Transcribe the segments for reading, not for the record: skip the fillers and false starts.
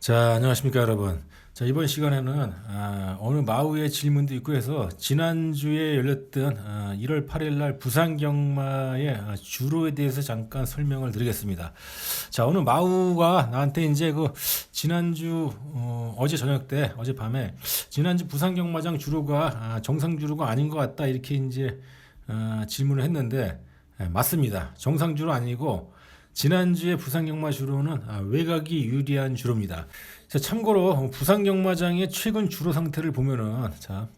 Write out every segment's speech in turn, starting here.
자, 안녕하십니까, 여러분. 자, 이번 시간에는 어느 마우의 질문도 있고 해서 지난주에 열렸던 1월 8일 날 부산 경마의 주로에 대해서 잠깐 설명을 드리겠습니다. 자, 어느 마우가 나한테 이제 지난주 어제 저녁 때 어젯밤에 지난주 부산 경마장 주로가 정상 주로가 아닌 것 같다 이렇게 이제 질문을 했는데, 맞습니다. 정상 주로 아니고 지난주에 부산경마 주로는 외곽이 유리한 주로입니다. 자, 참고로 부산경마장의 최근 주로 상태를 보면은, 자,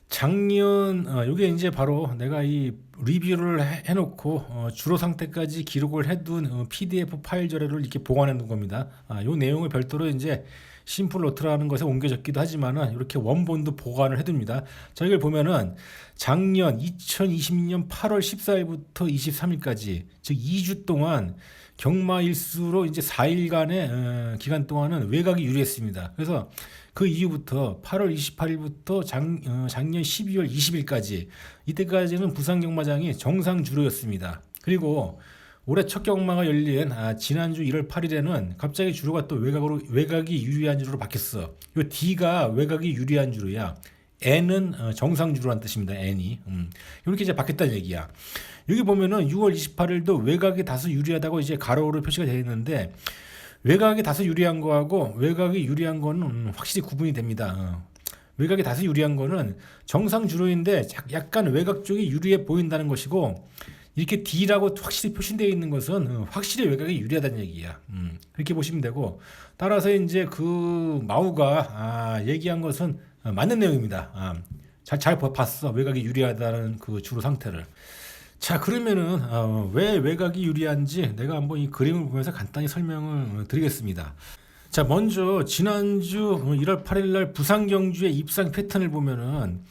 작년 요게 이제 바로 내가 이 리뷰를 해놓고 주로 상태까지 기록을 해둔 PDF 파일 자료를 이렇게 보관해 놓은 겁니다. 요 내용을 별도로 이제 심플 노트라는 것에 옮겨 적기도 하지만은 이렇게 원본도 보관을 해둡니다. 자, 이걸 보면은 작년 2020년 8월 14일부터 23일까지 즉 2주 동안 경마 일수로 이제 4일간의 기간 동안은 외곽이 유리했습니다. 그래서 그 이후부터 8월 28일부터 작년 12월 20일까지 이때까지는 부산 경마장이 정상 주로였습니다. 그리고 올해 첫 경마가 열린 지난주 1월 8일에는 갑자기 주로가 또 외곽이 유리한 주로로 바뀌었어. 요 D가 외곽이 유리한 주로야. N은 정상 주로란 뜻입니다. N이 이렇게 이제 바뀌었다는 얘기야. 여기 보면은 6월 28일도 외곽이 다소 유리하다고 이제 가로로 표시가 되어 있는데, 외곽이 다소 유리한 거하고 외곽이 유리한 거는 확실히 구분이 됩니다. 외곽이 다소 유리한 거는 정상 주로인데 약간 외곽 쪽이 유리해 보인다는 것이고, 이렇게 D라고 확실히 표시되어 있는 것은 확실히 외곽이 유리하다는 얘기야. 그렇게 보시면 되고, 따라서 이제 그 마우가 얘기한 것은 맞는 내용입니다. 잘 봤어. 외곽이 유리하다는 그 주로 상태를. 자, 그러면은 왜 외곽이 유리한지 내가 한번 이 그림을 보면서 간단히 설명을 드리겠습니다. 자, 먼저 지난주 1월 8일 날 부산 경주의 입상 패턴을 보면은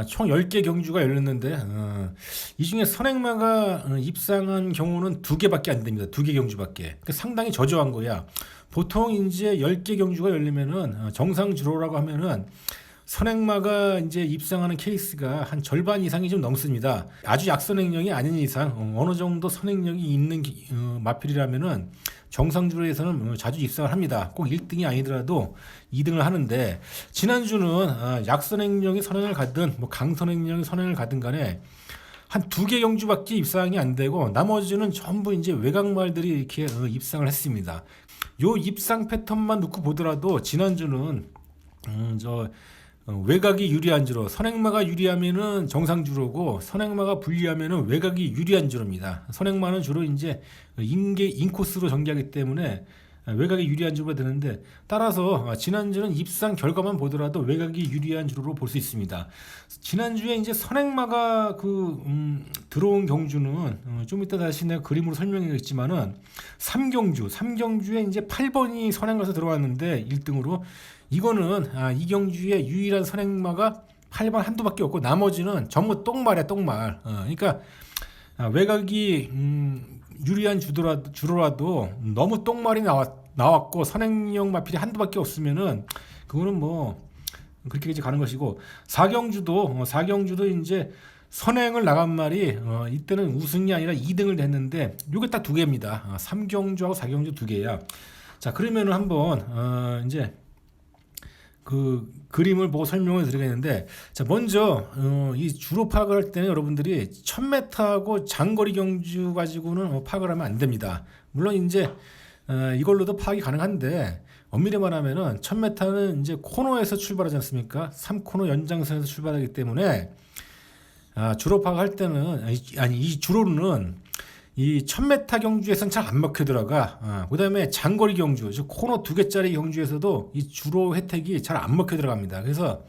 총 10개 경주가 열렸는데 이 중에 선행마가 입상한 경우는 2개밖에 안 됩니다. 2개 경주밖에. 그러니까 상당히 저조한 거야. 보통 이제 10개 경주가 열리면은 정상 주로라고 하면은 선행마가 이제 입상하는 케이스가 한 절반 이상이 좀 넘습니다. 아주 약선행령이 아닌 이상 어느 정도 선행력이 있는 마필이라면은 정상주로에서는 자주 입상을 합니다. 꼭 1등이 아니더라도 2등을 하는데, 지난주는 약선행령이 선행을 가든 뭐 강선행령이 선행을 가든 간에 한 2개 경주밖에 입상이 안 되고 나머지는 전부 이제 외곽마을들이 이렇게 입상을 했습니다. 요 입상 패턴만 놓고 보더라도 지난주는 외곽이 유리한 주로, 선행마가 유리하면은 정상주로고 선행마가 불리하면은 외곽이 유리한 주로입니다. 선행마는 주로 이제 인코스로 전개하기 때문에 외곽이 유리한 주로가 되는데, 따라서 지난주는 입상 결과만 보더라도 외곽이 유리한 주로로 볼 수 있습니다. 지난주에 이제 선행마가 들어온 경주는 좀 이따 다시 내가 그림으로 설명하겠지만은 3경주에 이제 8번이 선행 가서 들어왔는데 1등으로, 이거는 이 경주의 유일한 선행마가 8번 한두밖에 없고 나머지는 전부 똥말이야, 똥말. 그러니까 외곽이 유리한 주로라도 너무 똥말이 나왔고 선행용 마필이 한두밖에 없으면은 그거는 뭐 그렇게 이제 가는 것이고, 4경주도 이제 선행을 나간 말이 이때는 우승이 아니라 2등을 했는데 요게 딱 2개입니다. 3경주하고 4경주 2개야. 자, 그러면은 한번 이제 그 그림을 보고 설명을 드리겠는데, 자, 먼저 이 주로 파악을 할 때는 여러분들이 1000m하고 장거리 경주 가지고는 파악을 하면 안 됩니다. 물론 이제 이걸로도 파악이 가능한데, 엄밀히 말하면은 1000m는 이제 코너에서 출발하지 않습니까? 3코너 연장선에서 출발하기 때문에 주로 파악할 때는 이 주로는 이 1000m 경주에서는 잘 안 먹혀 들어가. 그 다음에 장거리 경주, 즉 코너 2개짜리 경주에서도 이 주로 혜택이 잘 안 먹혀 들어갑니다. 그래서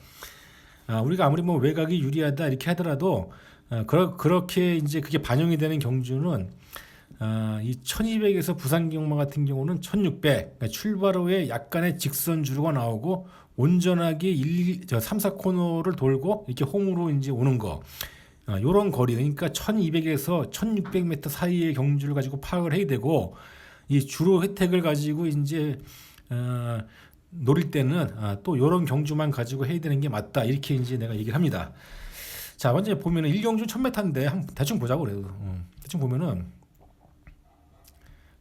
우리가 아무리 뭐 외곽이 유리하다 이렇게 하더라도 그렇게 이제 그게 반영이 되는 경주는 이 1200에서 부산 경마 같은 경우는 1600, 그러니까 출발 후에 약간의 직선 주로가 나오고 온전하게 3, 4코너를 돌고 이렇게 홈으로 이제 오는 거. 요런 거리, 그러니까 1200에서 1600m 사이의 경주를 가지고 파악을 해야 되고, 이 주로 혜택을 가지고 이제 노릴 때는 또 요런 경주만 가지고 해야 되는 게 맞다, 이렇게 이제 내가 얘기를 합니다. 자, 먼저 보면은 1경주 1000m인데 한번 대충 보자고 그래요. 대충 보면은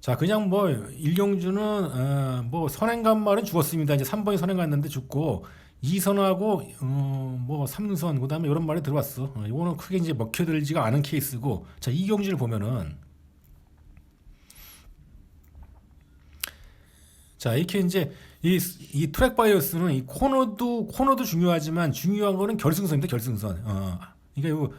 자, 그냥 뭐 일경주는 뭐 선행간 말은 죽었습니다. 이제 3번이 선행 갔는데 죽고 2선하고 뭐 3선 그다음에 이런 말이 들어왔어. 이거는 크게 이제 먹혀들지가 않은 케이스고. 자, 이경주를 보면은 자, 이렇게 이제 이 트랙 바이어스는 이 코너도 중요하지만 중요한 거는 결승선입니다. 결승선. 그러니까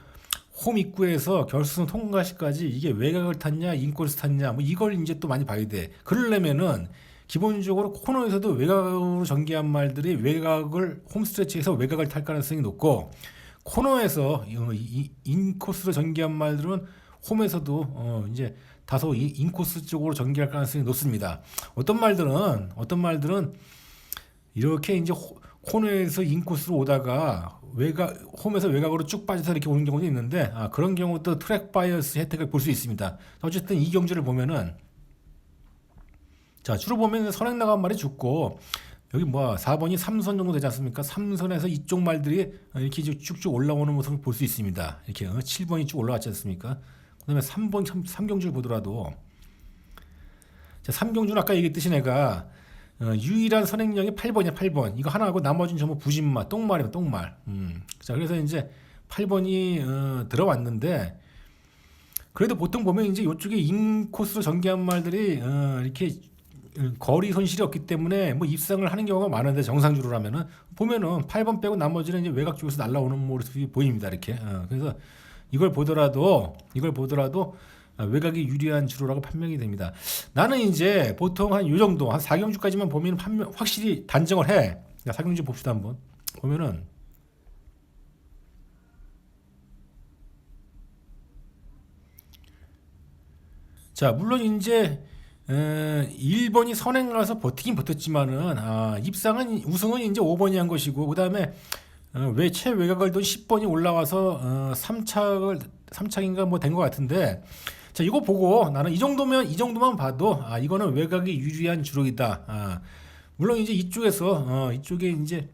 홈 입구에서 결승선 통과 시까지 이게 외곽을 탔냐 인코스 탔냐 뭐 이걸 이제 또 많이 봐야 돼. 그러려면은 기본적으로 코너에서도 외곽으로 전개한 말들이 외곽을 홈 스트레치에서 외곽을 탈 가능성이 높고, 코너에서 인코스로 전개한 말들은 홈에서도 이제 다소 인코스 쪽으로 전개할 가능성이 높습니다. 어떤 말들은 이렇게 이제 코너에서 인코스로 오다가 홈에서 외곽으로 쭉 빠져서 이렇게 오는 경우도 있는데, 그런 경우도 트랙 바이어스 혜택을 볼 수 있습니다. 어쨌든 이 경주를 보면은, 자, 주로 보면 선행 나간 말이 죽고, 여기 뭐 4번이 3선 정도 되지 않습니까? 3선에서 이쪽 말들이 이렇게 쭉쭉 올라오는 모습을 볼 수 있습니다. 이렇게 7번이 쭉 올라갔지 않습니까? 그다음에 3경주를 보더라도, 자, 3경주는 아까 얘기했듯이 내가 유일한 선행력이 8번이야. 8번 이거 하나하고 나머지는 전부 부진마 똥말이야. 똥말. 자, 그래서 이제 8번이 들어왔는데, 그래도 보통 보면 이제 이쪽에 인코스로 전개한 말들이 이렇게 거리 손실이 없기 때문에 뭐 입상을 하는 경우가 많은데, 정상주로라면은 보면은 8번 빼고 나머지는 이제 외곽 쪽에서 날라오는 모습이 보입니다. 이렇게. 그래서 이걸 보더라도 외곽이 유리한 주로라고 판명이 됩니다. 나는 이제 보통 한 요 정도 한 4경주까지만 보면 확실히 단정을 해. 4경주 봅시다 한번. 보면은 자, 물론 이제 1번이 선행 가서 버티긴 버텼지만은 입상은 우승은 이제 5번이 한 것이고, 그다음에 왜 최외곽을 돈 10번이 올라와서 3착인가 뭐 된 것 같은데, 자, 이거 보고 나는 이 정도만 봐도 이거는 외곽이 유리한 주로이다. 물론 이제 이쪽에 이제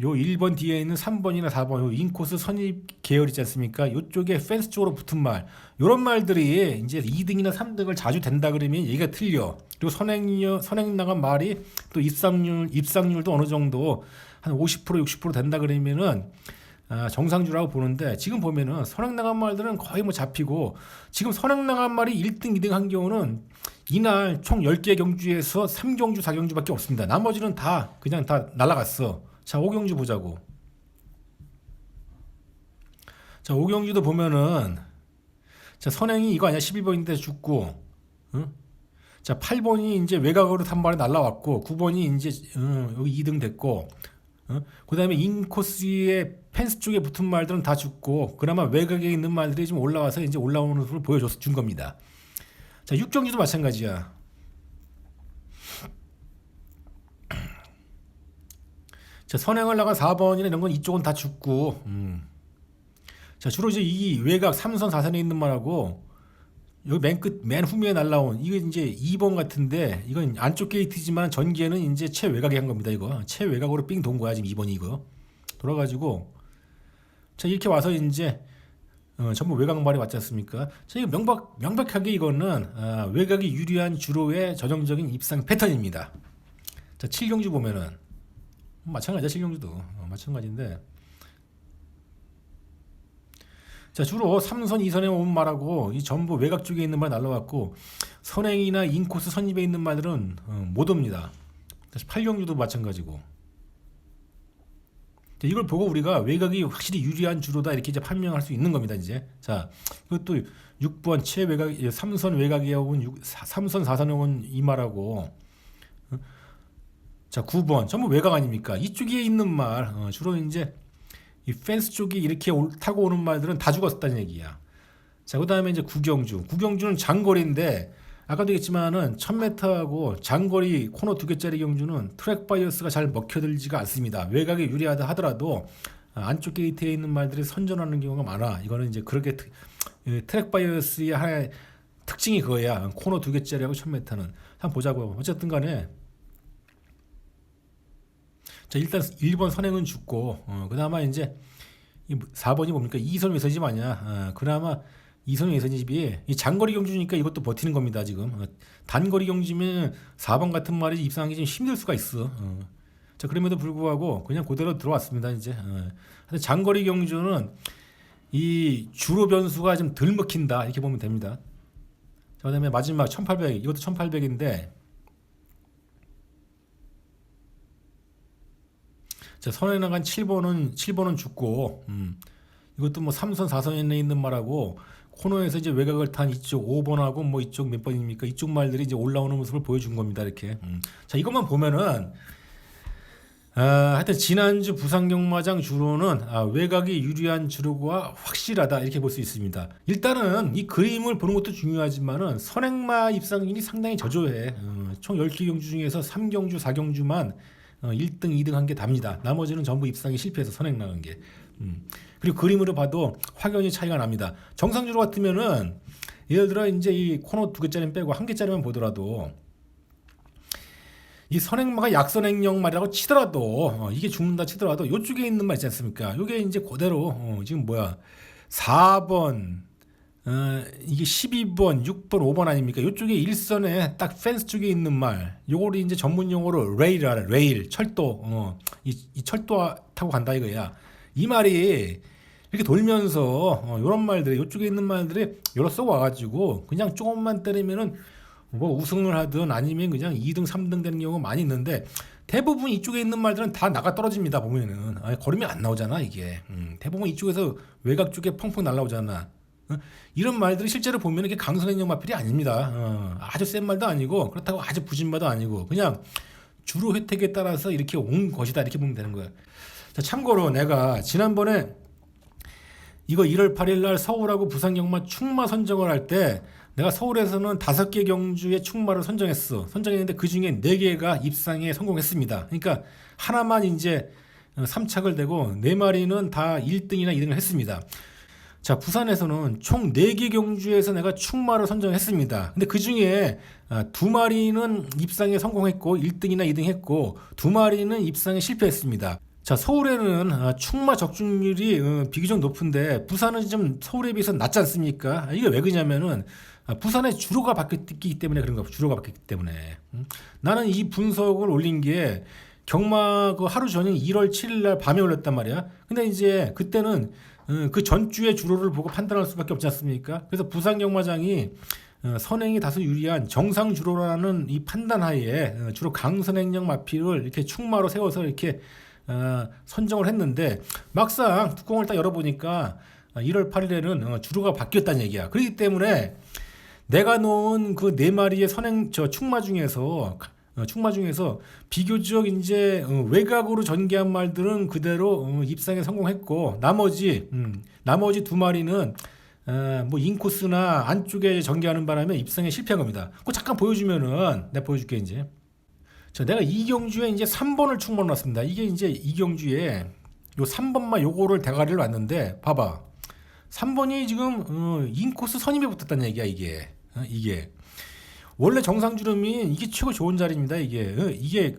요 1번 뒤에 있는 3번이나 4번 요 인코스 선입 계열 있지 않습니까? 요쪽에 펜스 쪽으로 붙은 말, 요런 말들이 이제 2등이나 3등을 자주 된다 그러면 얘기가 틀려. 그리고 선행 나간 말이 또 입상률도 어느 정도 한 50% 60% 된다 그러면은 정상주라고 보는데, 지금 보면은 선행 나간 말들은 거의 뭐 잡히고, 지금 선행 나간 말이 1등 2등 한 경우는 이날 총 10개 경주에서 3경주 4경주밖에 없습니다. 나머지는 다 그냥 다 날아갔어. 자, 5경주 보자고. 자, 5경주도 보면은, 자, 선행이 이거 아니야. 11번인데 죽고, 응? 자, 8번이 이제 외곽으로 한 발에 날라왔고, 9번이 이제 여기 2등 됐고, 그 다음에 인코스의 펜스 쪽에 붙은 말들은 다 죽고, 그나마 외곽에 있는 말들이 좀 올라와서 이제 올라오는 모습을 보여준 겁니다. 자, 6경주도 마찬가지야. 자, 선행을 나간 4번이나 이런 건 이쪽은 다 죽고, 자, 주로 이제 이 외곽 3선 4선에 있는 말하고, 여기 맨 후미에 날라온 이거 이제 2번 같은데, 이건 안쪽 게이트지만 전기에는 이제 최외곽에 한 겁니다. 이거 최외곽으로 삥 돈 거야 지금 2번이. 이거 돌아가지고, 자, 이렇게 와서 이제 전부 외곽말이 왔지 않습니까? 자, 이거 명백하게 이거는 외곽이 유리한 주로의 전형적인 입상 패턴입니다. 자, 7경주 보면은 마찬가지야. 7경주도 마찬가지인데, 자, 주로 3선 2선에 온 말하고 이 전부 외곽 쪽에 있는 말 날라왔고, 선행이나 인코스 선입에 있는 말들은 못 옵니다. 다시 8경주도 마찬가지고. 자, 이걸 보고 우리가 외곽이 확실히 유리한 주로다 이렇게 이제 판명할 수 있는 겁니다. 이제 자, 이것도 6번 최외곽 3선 외곽에 온 3선 4선에 온 이 말하고, 자, 9번 전부 외곽 아닙니까? 이쪽에 있는 말 주로 이제 이 펜스 쪽이 이렇게 타고 오는 말들은 다 죽었다는 얘기야. 자, 그다음에 이제 구경주는 장거리인데, 아까도 얘기했지만은 1000m하고 장거리 코너 2개짜리 경주는 트랙 바이어스가 잘 먹혀들지가 않습니다. 외곽이 유리하다 하더라도 안쪽 게이트에 있는 말들이 선전하는 경우가 많아. 이거는 이제 그렇게 트랙 바이어스의 하나의 특징이 그거야. 코너 2개짜리하고 1000m는 한번 보자고. 어쨌든 간에, 자, 일단 1번 선행은 죽고, 그나마 이제 4번이 뭡니까? 2선 외선이 마냐. 그나마 이선우 예선이 집이 이 장거리 경주니까 이것도 버티는 겁니다 지금. 단거리 경주면 4번 같은 말이 입상하기 좀 힘들 수가 있어. 자 그럼에도 불구하고 그냥 그대로 들어왔습니다 이제. 하여튼 장거리 경주는 이 주로 변수가 좀 덜 먹힌다 이렇게 보면 됩니다. 자 그다음에 마지막 1800 이것도 1800인데 자 선에 나간 7번은 죽고 이것도 뭐 3선 4선에 있는 말하고 코너에서 이제 외곽을 탄 이쪽 5번하고 뭐 이쪽 몇 번입니까? 이쪽 말들이 이제 올라오는 모습을 보여준 겁니다. 이렇게. 자, 이것만 보면은 하여튼 지난주 부산경마장 주로는 외곽이 유리한 주로가 확실하다 이렇게 볼 수 있습니다. 일단은 이 그림을 보는 것도 중요하지만은 선행마 입상률이 상당히 저조해. 총 10개 경주 중에서 3경주, 4경주만 1등, 2등 한 게 답니다. 나머지는 전부 입상이 실패해서 선행 나간 게. 그리고 그림으로 봐도 확연히 차이가 납니다. 정상주로 같으면은 예를 들어 이제 이 코너 2개짜리 빼고 1개짜리만 보더라도 이 선행마가 약선행령 말이라고 치더라도 이게 죽는다 치더라도 이쪽에 있는 말 있지 않습니까? 이게 이제 그대로 지금 뭐야 4번 이게 12번 6번 5번 아닙니까? 이쪽에 일선에 딱 펜스 쪽에 있는 말 요거를 이제 전문 용어로 레일이라 레일 철도 이 철도 타고 간다 이거야. 이 말이 이렇게 돌면서 이런 말들이 이쪽에 있는 말들이 여러 써 와가지고 그냥 조금만 때리면은 뭐 우승을 하든 아니면 그냥 2등 3등 되는 경우가 많이 있는데 대부분 이쪽에 있는 말들은 다 나가 떨어집니다. 보면은 걸음이 안 나오잖아 이게. 대부분 이쪽에서 외곽 쪽에 펑펑 날라오잖아. 이런 말들이 실제로 보면 이게 강선행령 마필이 아닙니다. 아주 센 말도 아니고 그렇다고 아주 부진 말도 아니고 그냥 주로 혜택에 따라서 이렇게 온 것이다 이렇게 보면 되는 거야. 자, 참고로 내가 지난번에 이거 1월 8일 날 서울하고 부산 경마 축마 선정을 할 때 내가 서울에서는 5개 경주의 축마를 선정했는데 그 중에 4개가 입상에 성공했습니다. 그러니까 하나만 이제 3착을 대고 4마리는 다 1등이나 2등을 했습니다. 자, 부산에서는 총 4개 경주에서 내가 축마를 선정했습니다. 근데 그 중에 2마리는 입상에 성공했고 1등이나 2등 했고 2마리는 입상에 실패했습니다. 자, 서울에는 축마 적중률이 비교적 높은데 부산은 좀 서울에 비해서 낮지 않습니까? 이게 왜 그러냐면은 부산의 주로가 바뀌었기 때문에 그런 거야. 주로가 바뀌었기 때문에. 나는 이 분석을 올린 게 경마 그 하루 전인 1월 7일 날 밤에 올렸단 말이야. 근데 이제 그때는 그 전주의 주로를 보고 판단할 수밖에 없지 않습니까? 그래서 부산 경마장이 선행이 다소 유리한 정상 주로라는 이 판단하에 주로 강선행령 마필을 이렇게 축마로 세워서 이렇게 선정을 했는데 막상 뚜껑을 딱 열어보니까 1월 8일에는 주로가 바뀌었다는 얘기야. 그렇기 때문에 내가 놓은 그 4마리의 선행 축마 중에서 비교적 이제 외곽으로 전개한 말들은 그대로 입상에 성공했고 나머지 2마리는 뭐 인코스나 안쪽에 전개하는 바람에 입상에 실패한 겁니다. 그거 잠깐 보여주면은 내가 보여줄게 이제. 자, 내가 이 경주에 이제 3번을 축마로 놨습니다. 이게 이제 이 경주에 요 3번만 요거를 대가리를 놨는데 봐봐. 3번이 지금 인코스 선임에 붙었다는 얘기야 이게. 이게 원래 정상주름이 이게 최고 좋은 자리입니다. 이게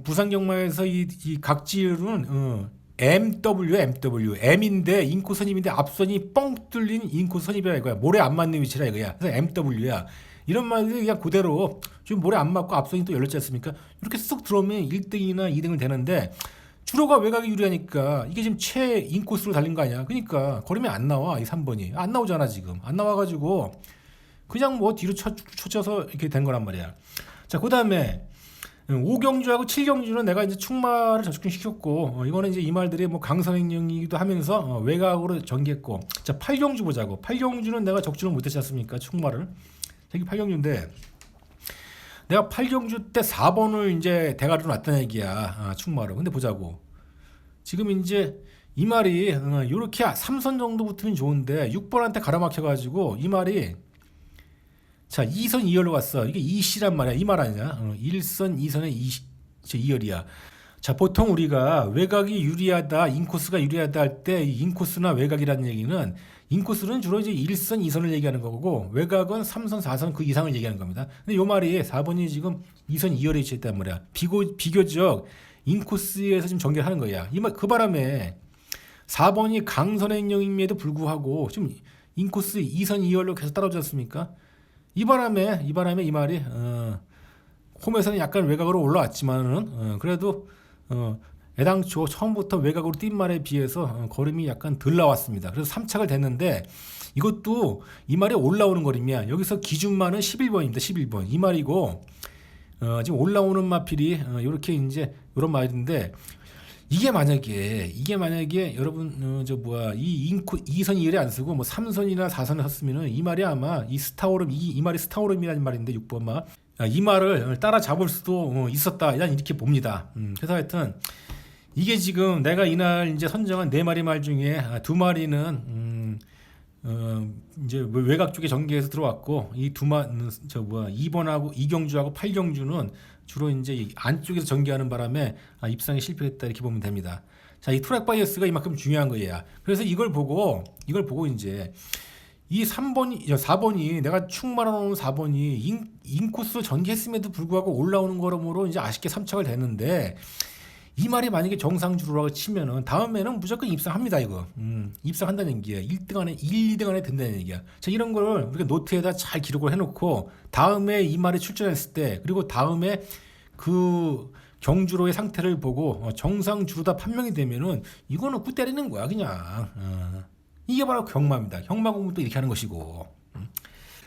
부산 경마에서 이 각지율은 MW M인데 인코스 선임인데 앞선이 뻥 뚫린 인코스 선임이라 이거야. 모래 안 맞는 위치라 이거야. 그래서 MW야. 이런 말들이 그냥 그대로 지금 모래 안 맞고 앞선이 또 열렸지 않습니까? 이렇게 쓱 들어오면 1등이나 2등을 되는데 주로가 외곽이 유리하니까 이게 지금 최인코스로 달린 거 아니야. 그러니까 걸음이 안 나와. 이 3번이 안 나오잖아 지금. 안 나와가지고 그냥 뭐 뒤로 쳐져서 이렇게 된 거란 말이야. 자, 그 다음에 5경주하고 7경주는 내가 이제 축마를 적중시켰고 이거는 이제 이 말들이 뭐 강선행령이기도 하면서 외곽으로 전개했고. 자, 8경주 보자고. 8경주는 내가 적중을 못했지 않습니까? 축마를. 여기 8경주인데 내가 8경주 때 4번을 이제 대가리로 놨다는 얘기야. 축마를. 근데 보자고. 지금 이제 이 말이 요렇게 3선 정도 붙으면 좋은데 6번한테 가로막혀가지고 이 말이 자 2선 2열로 갔어. 이게 2C란 말이야. 이 말 아니냐. 1선 2선에 2열이야. 자, 보통 우리가 외곽이 유리하다, 인코스가 유리하다 할 때 인코스나 외곽이라는 얘기는 인코스는 주로 이제 1선, 2선을 얘기하는 거고 외곽은 3선, 4선 그 이상을 얘기하는 겁니다. 근데 요 말이 4번이 지금 2선 2열에 위치했단 말이야. 비교적 인코스에서 지금 전개를 하는 거야. 그 바람에 4번이 강선행령임에도 불구하고 좀 인코스 2선 2열로 계속 따라오지 않습니까? 이 바람에 이 말이 홈에서는 약간 외곽으로 올라왔지만은 그래도 애당초 처음부터 외곽으로 뛴 말에 비해서 걸음이 약간 덜 나왔습니다. 그래서 3착을 됐는데 이것도 이 말이 올라오는 걸음이야. 여기서 기준만은 11번입니다. 11번 이 말이고 지금 올라오는 마필이 이렇게 이제 이런 말인데 이게 만약에 여러분 이 인코 2선 2열에 안 쓰고 뭐 3선이나 4선을 썼으면은 이 말이 아마 이 스타오름 이 말이 스타오름이라는 말인데 6번 말. 이 말을 따라잡을 수도 있었다. 이렇게 봅니다. 그래서 하여튼 이게 지금 내가 이날 이제 선정한 네 마리 말 중에 두 마리는 이제 외곽 쪽에 전개해서 들어왔고 이 두 마 2번하고 이경주하고 8경주는 주로 이제 이 안쪽에서 전개하는 바람에 입상에 실패했다 이렇게 보면 됩니다. 자, 이 트랙 바이어스가 이만큼 중요한 거예요. 그래서 이걸 보고 이제 이 4번이 내가 축 말아놓은 4번이 인코스 전개했음에도 불구하고 올라오는 거러므로 이제 아쉽게 3착을 됐는데 이 말이 만약에 정상주로라고 치면은 다음에는 무조건 입상합니다 이거. 입상한다는 얘기야. 1등 안에 1, 2등 안에 든다는 얘기야. 자, 이런 거를 우리가 노트에다 잘 기록을 해놓고 다음에 이 말이 출전했을 때 그리고 다음에 그 경주로의 상태를 보고 정상주로다 판명이 되면은 이거는 꾸 때리는 거야 그냥. 이게 바로 경마입니다. 경마 공부도 이렇게 하는 것이고.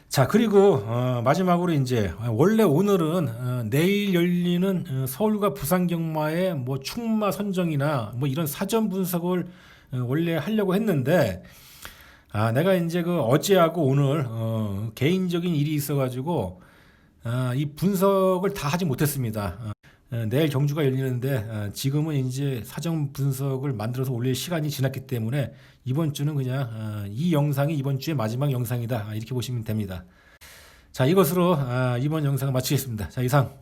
자, 그리고 마지막으로 이제 원래 오늘은 내일 열리는 서울과 부산 경마의 뭐 축마 선정이나 뭐 이런 사전 분석을 원래 하려고 했는데 내가 이제 그 어제하고 오늘 개인적인 일이 있어가지고 이 분석을 다 하지 못했습니다. 내일 경주가 열리는데 지금은 이제 사전 분석을 만들어서 올릴 시간이 지났기 때문에 이번 주는 그냥 이 영상이 이번 주의 마지막 영상이다 이렇게 보시면 됩니다. 자, 이것으로 이번 영상을 마치겠습니다. 자, 이상